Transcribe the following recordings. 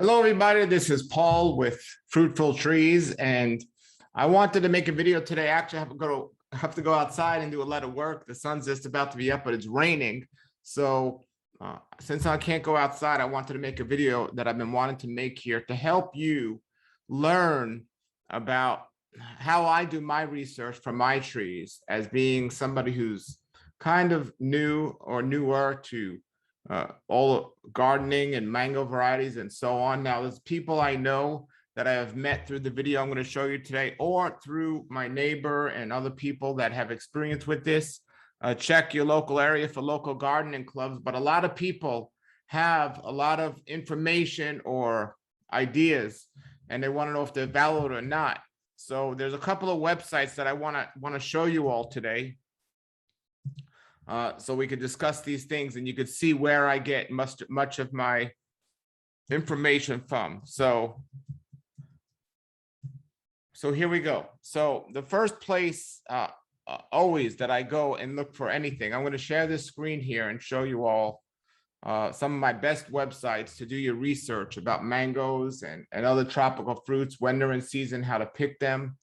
Hello, everybody. This is Paul with Fruitful Trees, and I wanted to make a video today. Actually, I have to go outside and do a lot of work. The sun's just about to be up, but it's raining. So since I can't go outside, I wanted to make a video that I've been wanting to make here to help you learn about how I do my research for my trees, as being somebody who's kind of new or newer to all gardening and mango varieties and so on. Now, there's people I know that I have met through the video I'm going to show you today, or through my neighbor and other people that have experience with this. Check your local area for local gardening clubs, but a lot of people have a lot of information or ideas, and they want to know if they're valid or not. So there's a couple of websites that I want to show you all today. So we could discuss these things, and you could see where I get much of my information from. So here we go. So the first place always that I go and look for anything, I'm going to share this screen here and show you all some of my best websites to do your research about mangoes and other tropical fruits, when they're in season, how to pick them.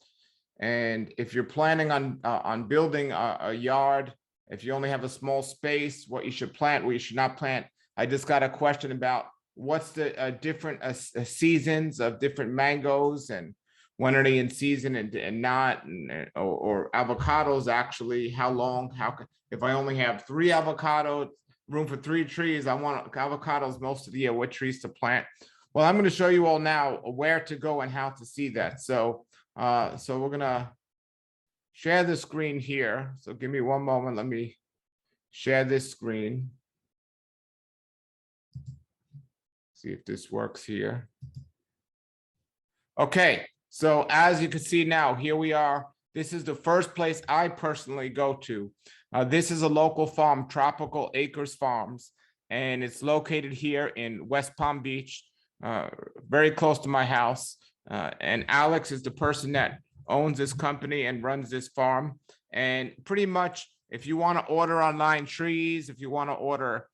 And if you're planning on building a yard, if you only have a small space, what you should plant, what you should not plant. I just got a question about what's the different seasons of different mangoes, and when are they in season and not, or avocados actually, how long, if I only have 3 avocados, room for 3 trees, I want avocados most of the year, what trees to plant. Well, I'm going to show you all now where to go and how to see that. So we're going to share the screen here. So give me one moment. Let me share this screen. See if this works here. Okay, so as you can see now, here we are. This is the first place I personally go to. This is a local farm, Tropical Acres Farms, and it's located here in West Palm Beach, very close to my house. And Alex is the person that owns this company and runs this farm. And pretty much, if you want to order online trees, if you want to order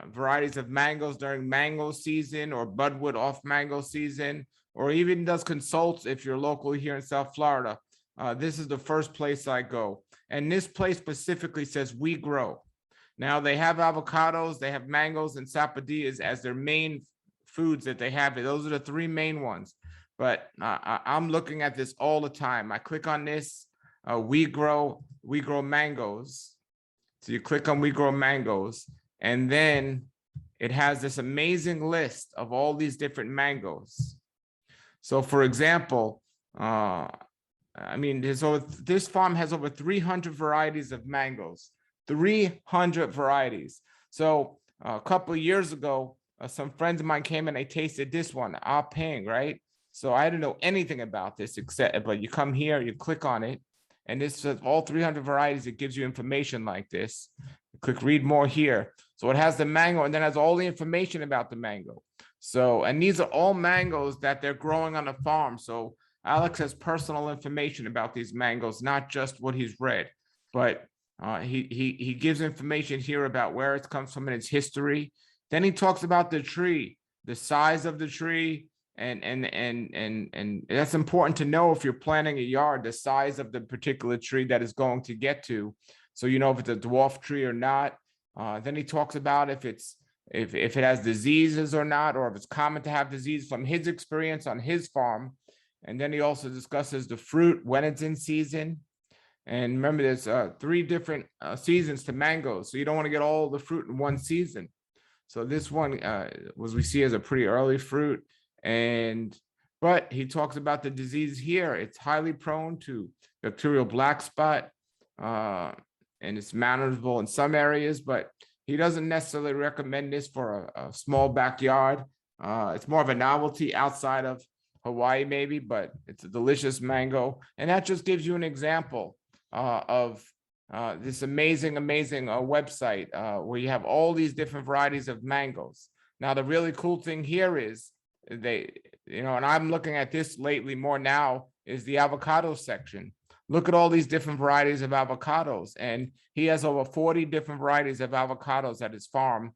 varieties of mangoes during mango season, or budwood off mango season, or even does consults if you're local here in South Florida, this is the first place I go. And this place specifically says We Grow. Now, they have avocados, they have mangoes and sapodillas as their main foods that they have. Those are the 3 main ones. But I'm looking at this all the time. I click on this, We Grow Mangoes. So you click on We Grow Mangoes, and then it has this amazing list of all these different mangoes. So for example, this farm has over 300 varieties of mangoes, 300 varieties. So a couple of years ago, some friends of mine came and they tasted this one, Ah Ping, right? So I didn't know anything about this, but you come here, you click on it, and this says all 300 varieties. It gives you information like this. You click read more here. So it has the mango, and then has all the information about the mango. So, and these are all mangoes that they're growing on a farm. So Alex has personal information about these mangoes, not just what he's read, but he gives information here about where it comes from and its history. Then he talks about the tree, the size of the tree. And that's important to know if you're planting a yard, the size of the particular tree that is going to get to, so you know if it's a dwarf tree or not. Then he talks about if it has diseases or not, or if it's common to have disease from his experience on his farm. And then he also discusses the fruit when it's in season. And remember, there's 3 different seasons to mangoes, so you don't want to get all the fruit in one season. So this one we see as a pretty early fruit. But he talks about the disease here. It's highly prone to bacterial black spot, and it's manageable in some areas, but he doesn't necessarily recommend this for a small backyard. It's more of a novelty outside of Hawaii maybe, but it's a delicious mango. And that just gives you an example of this amazing website where you have all these different varieties of mangoes. Now, the really cool thing here is and I'm looking at this lately more now, is the avocado section. Look at all these different varieties of avocados, and he has over 40 different varieties of avocados at his farm.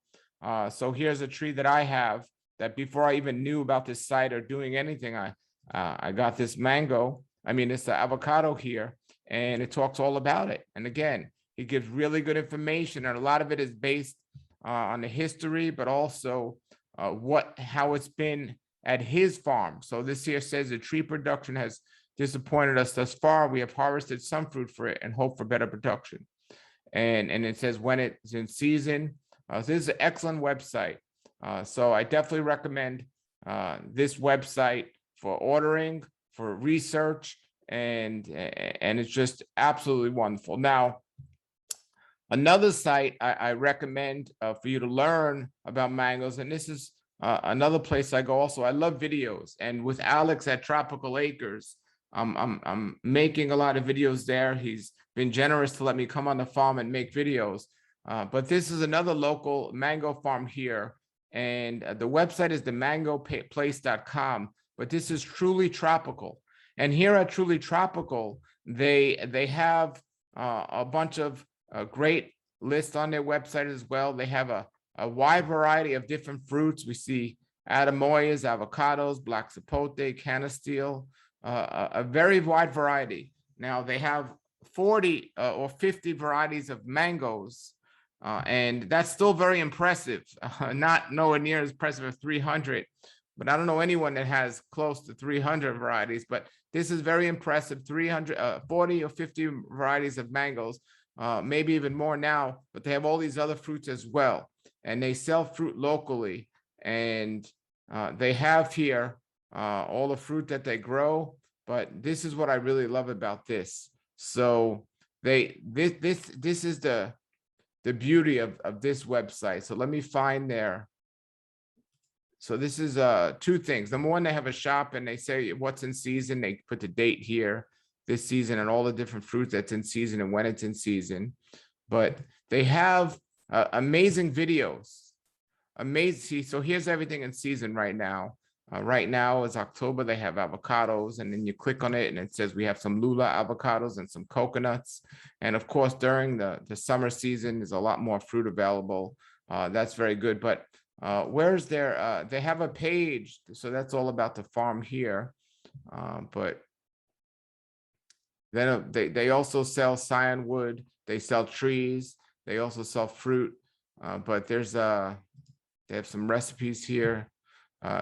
So here's a tree that I have that before I even knew about this site or doing anything, I got this this avocado here, and it talks all about it. And again, he gives really good information, and a lot of it is based on the history, but also how it's been at his farm. So this here says the tree production has disappointed us thus far. We have harvested some fruit for it and hope for better production. And it says when it's in season. This is an excellent website. So I definitely recommend this website for ordering, for research, and it's just absolutely wonderful. Now, another site I recommend for you to learn about mangoes, and this is another place I go also. I love videos, and with Alex at Tropical Acres, I'm making a lot of videos there. He's been generous to let me come on the farm and make videos. But this is another local mango farm here, and the website is themangoplace.com. But this is Truly Tropical, and here at Truly Tropical, they have a bunch of great lists on their website as well. They have a wide variety of different fruits. We see Atemoyas, avocados, black sapote, canasteel, a very wide variety. Now they have 40 or 50 varieties of mangoes, and that's still very impressive. Not nowhere near as impressive as 300, but I don't know anyone that has close to 300 varieties, but this is very impressive. 40 or 50 varieties of mangoes, maybe even more now, but they have all these other fruits as well, and they sell fruit locally, and they have here all the fruit that they grow. But this is what I really love about this. So this is the beauty of this website. So let me find there. So this is two things. Number one, they have a shop and they say what's in season. They put the date here, this season, and all the different fruits that's in season and when it's in season. But they have amazing videos. Amazing. So here's everything in season right now. Right now is October. They have avocados, and then you click on it and it says we have some Lula avocados and some coconuts. And of course, during the summer season, there's a lot more fruit available. That's very good. But where's their, they have a page. So that's all about the farm here. But then they also sell scion wood. They sell trees. They also sell fruit. But there's they have some recipes here.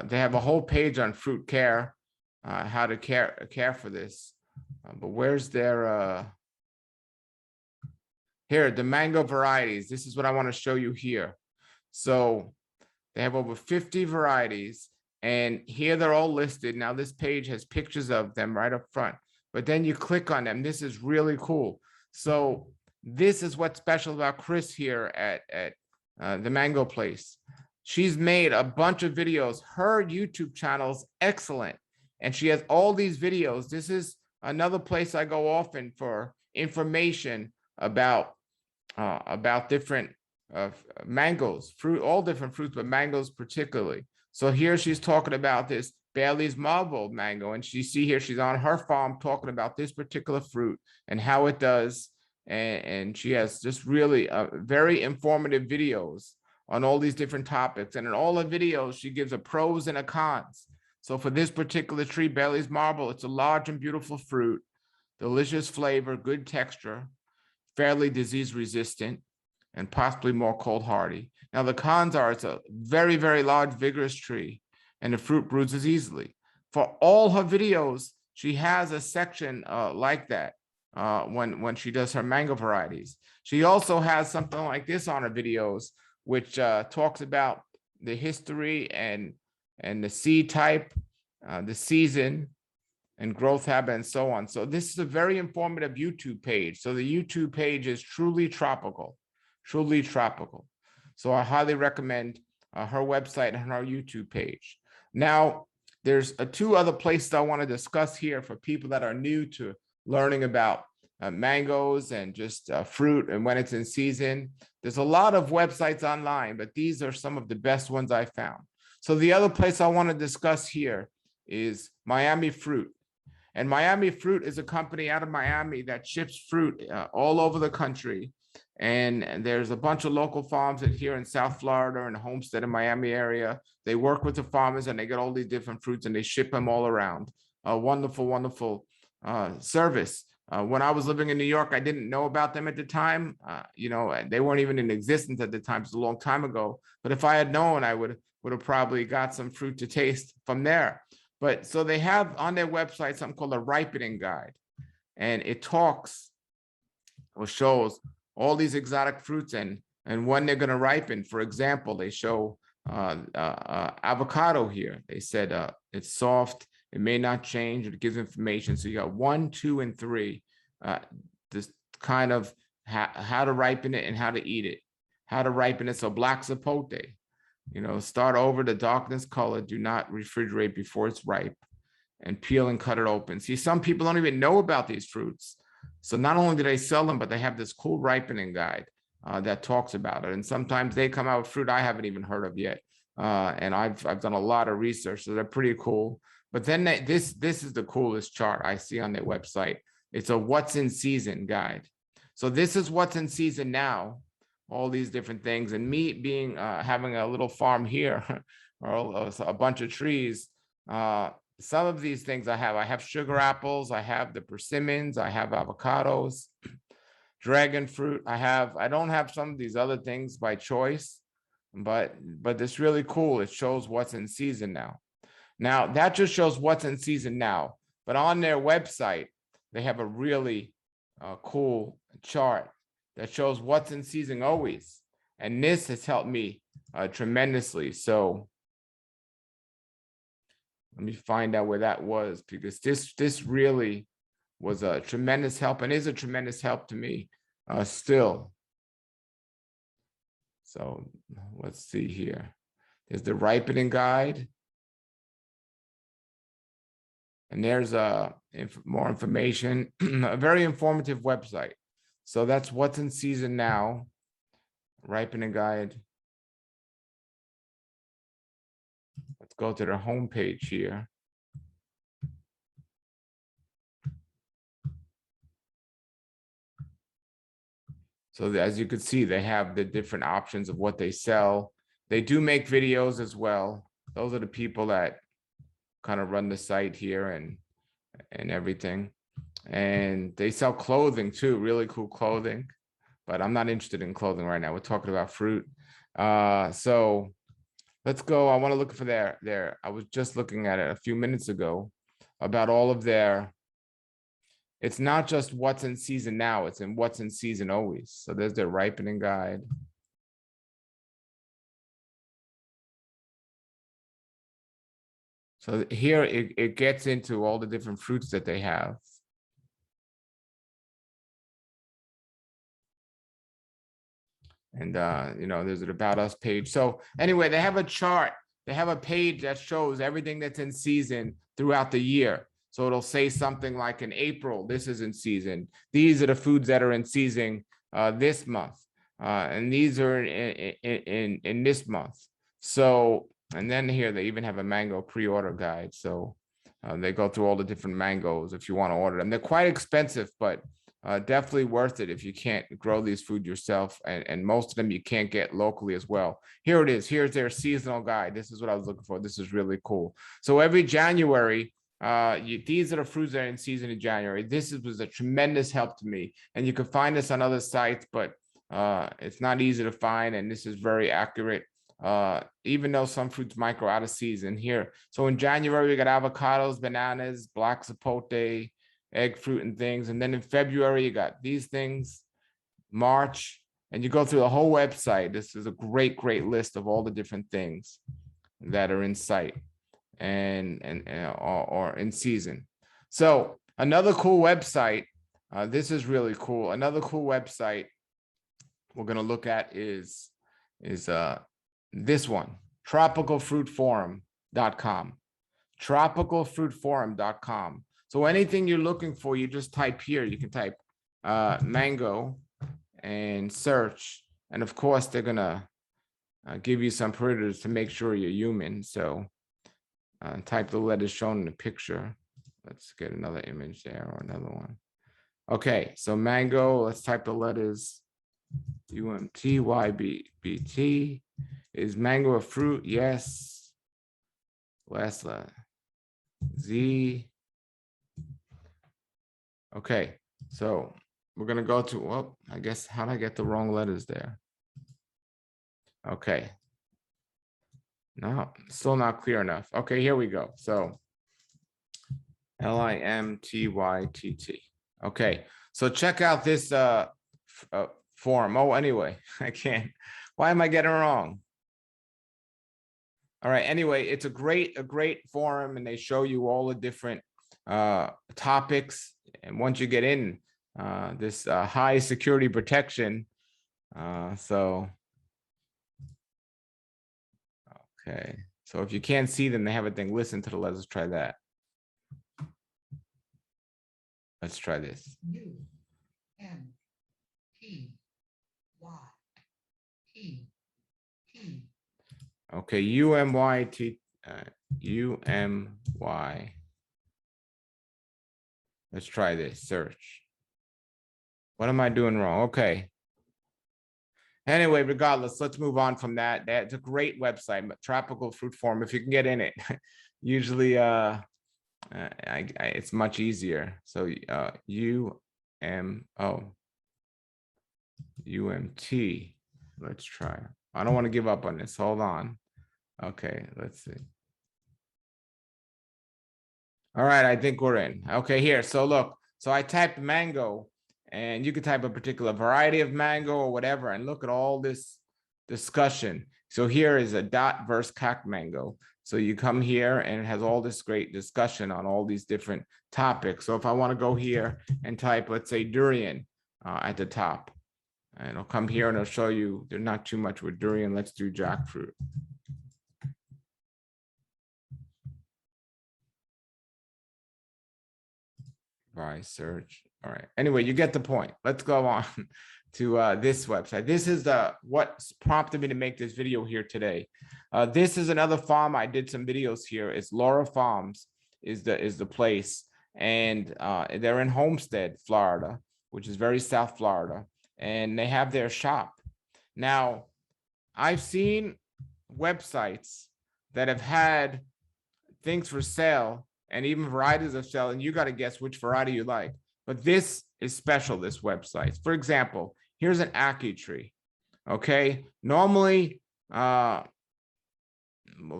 They have a whole page on fruit care, how to care for this. But where's their here, the mango varieties? This is what I want to show you here. So they have over 50 varieties, and here they're all listed. Now this page has pictures of them right up front, but then you click on them. This is really cool. So this is what's special about Chris here at the Mango Place. She's made a bunch of videos. Her YouTube channel is excellent, and she has all these videos. This is another place I go often for information about different mangoes, fruit, all different fruits, but mangoes particularly. So here she's talking about this Bailey's Marbled mango, and you see here she's on her farm talking about this particular fruit and how it does, and she has just really very informative videos on all these different topics. And in all the videos, she gives a pros and a cons. So for this particular tree, Bailey's Marble, it's a large and beautiful fruit, delicious flavor, good texture, fairly disease resistant, and possibly more cold hardy. Now the cons are it's a very, very large, vigorous tree, and the fruit bruises easily. For all her videos, she has a section like that when she does her mango varieties. She also has something like this on her videos, which talks about the history and the seed type, the season, and growth habit, and so on. So this is a very informative YouTube page. So the YouTube page is Truly Tropical, Truly Tropical. So I highly recommend her website and her YouTube page. Now, there's two other places I want to discuss here for people that are new to learning about mangoes and just fruit and when it's in season. There's a lot of websites online, but these are some of the best ones I found. So the other place I want to discuss here is Miami Fruit. And Miami Fruit is a company out of Miami that ships fruit all over the country. And there's a bunch of local farms here in South Florida and Homestead in Miami area. They work with the farmers and they get all these different fruits and they ship them all around. A wonderful, wonderful service. When I was living in New York, I didn't know about them at the time. They weren't even in existence at the time. It's a long time ago. But if I had known, I would have probably got some fruit to taste from there. But so they have on their website something called a ripening guide, and it talks or shows all these exotic fruits and when they're going to ripen. For example, they show avocado here. They said it's soft, it may not change, it gives information. So you got 1, 2, and 3, this kind of how to ripen it and how to eat it, how to ripen it. So black zapote, start over the darkness color, do not refrigerate before it's ripe, and peel and cut it open. See, some people don't even know about these fruits. So not only do they sell them, but they have this cool ripening guide that talks about it. And sometimes they come out with fruit I haven't even heard of yet. And I've done a lot of research, so they're pretty cool. But then this is the coolest chart I see on their website. It's a what's in season guide. So this is what's in season now, all these different things. And me being having a little farm here, or a bunch of trees, some of these things I have sugar apples, I have the persimmons, I have avocados, dragon fruit. I don't have some of these other things by choice, but it's really cool. It shows what's in season now. Now that just shows what's in season now, but on their website, they have a really cool chart that shows what's in season always. And this has helped me tremendously. So let me find out where that was, because this really was a tremendous help and is a tremendous help to me still. So let's see here. There's the ripening guide. And there's more information, a very informative website. So that's what's in season now, ripening guide. Let's go to their homepage here. So as you can see, they have the different options of what they sell. They do make videos as well. Those are the people that kind of run the site here and everything. And they sell clothing too, really cool clothing. But I'm not interested in clothing right now. We're talking about fruit. So let's go. I want to look for their. I was just looking at it a few minutes ago about all of their. It's not just what's in season now, it's in what's in season always. So there's their ripening guide. So here it gets into all the different fruits that they have. And there's an about us page. So anyway, they have a chart. They have a page that shows everything that's in season throughout the year. So it'll say something like in April, this is in season. These are the foods that are in season this month. And these are in this month. So, and then here they even have a mango pre-order guide. So they go through all the different mangoes if you want to order them. They're quite expensive, but definitely worth it if you can't grow these food yourself. And most of them you can't get locally as well. Here it is. Here's their seasonal guide. This is what I was looking for. This is really cool. So every January, these are the fruits that are in season in January. This was a tremendous help to me. And you can find this on other sites, but it's not easy to find. And this is very accurate. Even though some fruits might grow out of season here. So in January, we got avocados, bananas, black zapote, egg fruit and things. And then in February, you got these things, March, and you go through the whole website. This is a great, great list of all the different things that are in sight or in season. So another cool website, this is really cool. Another cool website we're going to look at is this one, tropicalfruitforum.com. Tropicalfruitforum.com. So anything you're looking for, you just type here. You can type mango and search. And of course, they're going to give you some parameters to make sure you're human. So type the letters shown in the picture. Let's get another image there or another one. Okay, so mango, let's type the letters UMTYBT. Is mango a fruit? Yes. Last Z. Okay, so we're gonna go to, well, I guess, how did I get the wrong letters there? Okay. No, still not clear enough. Okay, here we go. So LIMTYTT. Okay, so check out this form. Oh, anyway, I can't. Why am I getting it wrong? All right, anyway, it's a great forum, and they show you all the different topics. And once you get in this high security protection, so okay. So if you can't see them, they have a thing. Listen to the letters. Try that. Let's try this. Okay, UMYT, UMY. Let's try this. Search. What am I doing wrong? Okay. Anyway, regardless, let's move on from that. That's a great website, Tropical Fruit Forum. If you can get in it, usually it's much easier. So UMT. Let's try. I don't want to give up on this. Hold on. Okay, let's see. All right, I think we're in. Okay, here. So look, so I typed mango, and you could type a particular variety of mango or whatever, and look at all this discussion. So here is a dot versus cock mango. So you come here and it has all this great discussion on all these different topics. So if I want to go here and type, let's say, durian at the top, and I'll come here and I'll show you there's not too much with durian. Let's do jackfruit. By search. All right. Anyway, you get the point. Let's go on to this website. This is what prompted me to make this video here today. This is another farm. I did some videos here. It's Laura Farms is the place, and they're in Homestead, Florida, which is very South Florida, and they have their shop. Now, I've seen websites that have had things for sale and even varieties of sale, and you got to guess which variety you like. But this is special, this website. For example, here's an ackee tree. Okay, normally, well,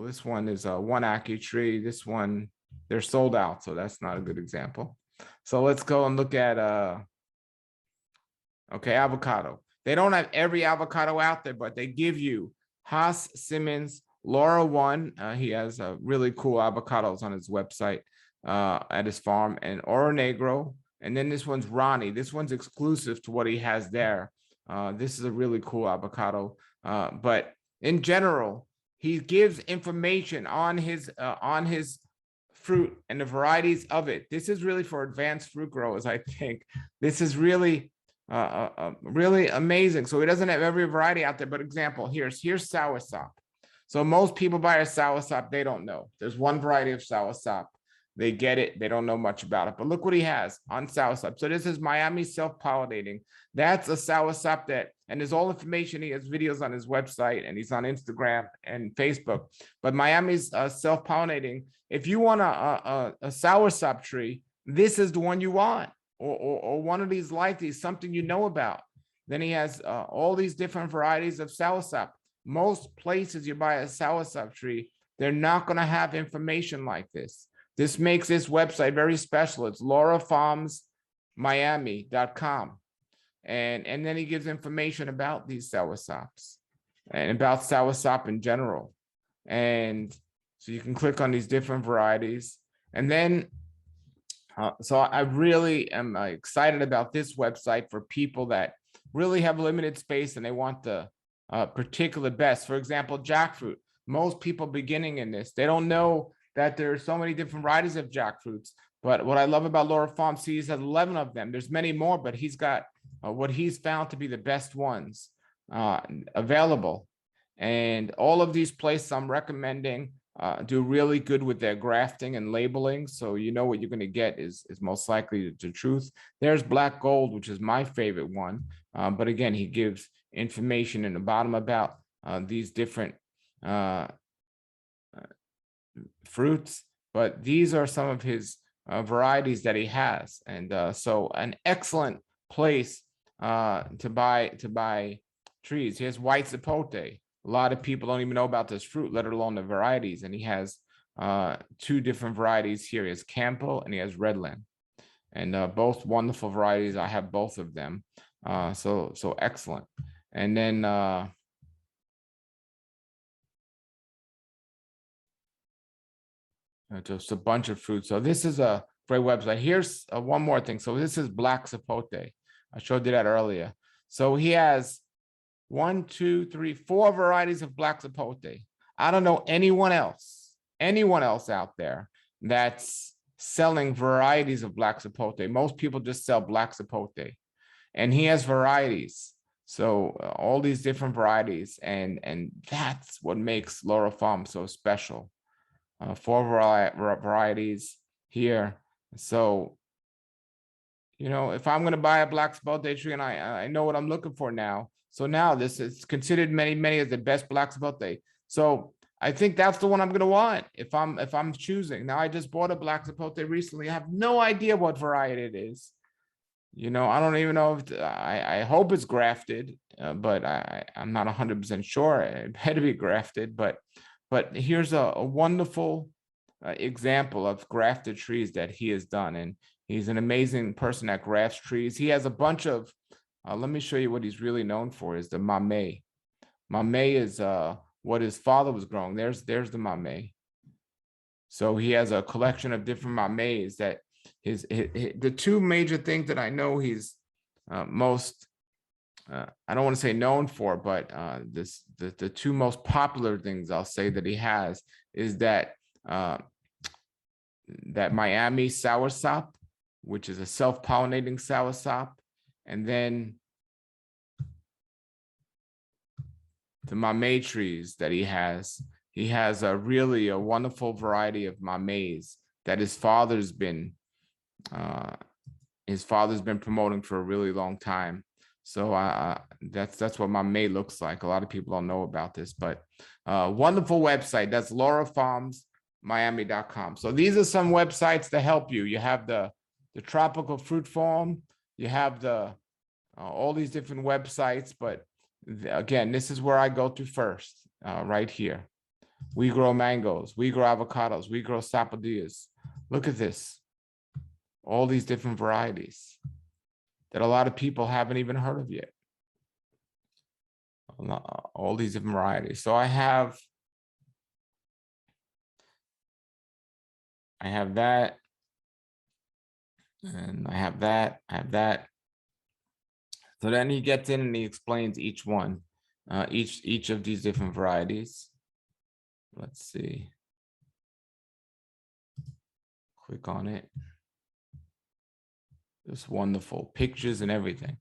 this one is one ackee tree. This one, they're sold out, so that's not a good example. So let's go and look at, okay, avocado. They don't have every avocado out there, but they give you Haas, Simmons, Laura One, he has really cool avocados on his website at his farm, and Oro Negro. And then this one's Ronnie. This one's exclusive to what he has there. This is a really cool avocado. But in general, he gives information on his fruit and the varieties of it. This is really for advanced fruit growers, I think. This is really really amazing. So he doesn't have every variety out there. But example, here's soursop. So most people buy a soursop, they don't know. There's one variety of soursop. They get it. They don't know much about it. But look what he has on soursop. So this is Miami self-pollinating. That's a soursop and there's all information. He has videos on his website, and he's on Instagram and Facebook. But Miami's self-pollinating. If you want a soursop tree, this is the one you want. Or one of these like these, something you know about. Then he has all these different varieties of soursop. Most places you buy a soursop tree, they're not going to have information like this. This makes this website very special. It's laurafarmsmiami.com. And then he gives information about these soursops and about soursop in general. And so you can click on these different varieties. And then, so I really am excited about this website for people that really have limited space and they want the particular best. For example, jackfruit. Most people beginning in this, they don't know that there are so many different varieties of jackfruits. But what I love about Laura Farms, he has 11 of them. There's many more, but he's got what he's found to be the best ones available. And all of these places I'm recommending do really good with their grafting and labeling. So you know what you're going to get is most likely the truth. There's Black Gold, which is my favorite one. But again, he gives information in the bottom about these different fruits. But these are some of his varieties that he has. And so an excellent place to buy trees. Here's white zapote. A lot of people don't even know about this fruit, let alone the varieties. And he has two different varieties here. He has Campo and he has Redland. And both wonderful varieties. I have both of them. So excellent. And then just a bunch of fruits. So this is a great website. Here's one more thing. So this is Black Zapote. I showed you that earlier. So he has 1, 2, 3, 4 varieties of Black Zapote. I don't know anyone else out there that's selling varieties of Black Zapote. Most people just sell Black Zapote, and he has varieties. So all these different varieties, and that's what makes Laurel Farm so special. 4 varieties here. So, you know, if I'm going to buy a Black Zapote tree, and I know what I'm looking for now. So now this is considered many as the best Black Zapote. So I think that's the one I'm going to want if I'm choosing. Now I just bought a Black Zapote recently. I have no idea what variety it is. You know, I don't even know if I hope it's grafted, but I'm not 100% sure. It better be grafted, but here's a wonderful example of grafted trees that he has done. And he's an amazing person that grafts trees. He has a bunch of, let me show you what he's really known for is the Mamey. Mamey is what his father was growing. There's the Mamey. So he has a collection of different Mameys that the two major things that I know he's most, I don't want to say known for, but the two most popular things I'll say that he has is that that Miami soursop, which is a self-pollinating soursop, and then the Mamey trees that he has. He has a really a wonderful variety of Mameys that his father's been promoting for a really long time. So that's what Mamey looks like. A lot of people don't know about this, but wonderful website. That's laurelfarmsmiami.com. So these are some websites to help you. You have the Tropical Fruit Farm. You have the all these different websites, but again, this is where I go to first, right here. We grow mangoes, we grow avocados, we grow sapodillas. Look at this. All these different varieties that a lot of people haven't even heard of yet. All these different varieties. So I have that, and I have that. So then he gets in and he explains each one, each of these different varieties. Let's see. Click on it. Just wonderful pictures and everything.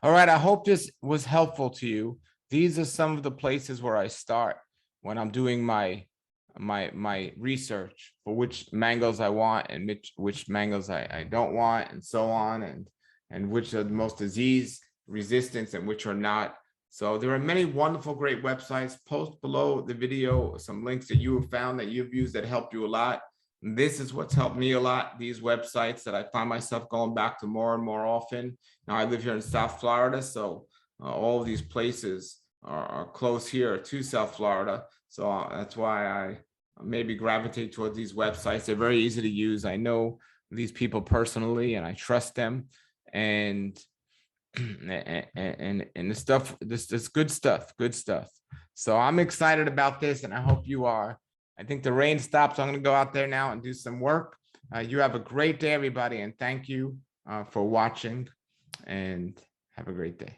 All right, I hope this was helpful to you. These are some of the places where I start when I'm doing my research for which mangoes I want and which mangoes I don't want, and so on, and which are the most disease resistant and which are not. So there are many wonderful, great websites. Post below the video some links that you have found that you've used that helped you a lot. And this is what's helped me a lot, these websites that I find myself going back to more and more often. Now I live here in South Florida, so all of these places are close here to South Florida. So that's why I maybe gravitate toward these websites. They're very easy to use. I know these people personally and I trust them. And the stuff, this good stuff. So I'm excited about this and I hope you are. I think the rain stopped, so I'm going to go out there now and do some work. You have a great day, everybody, and thank you for watching, and have a great day.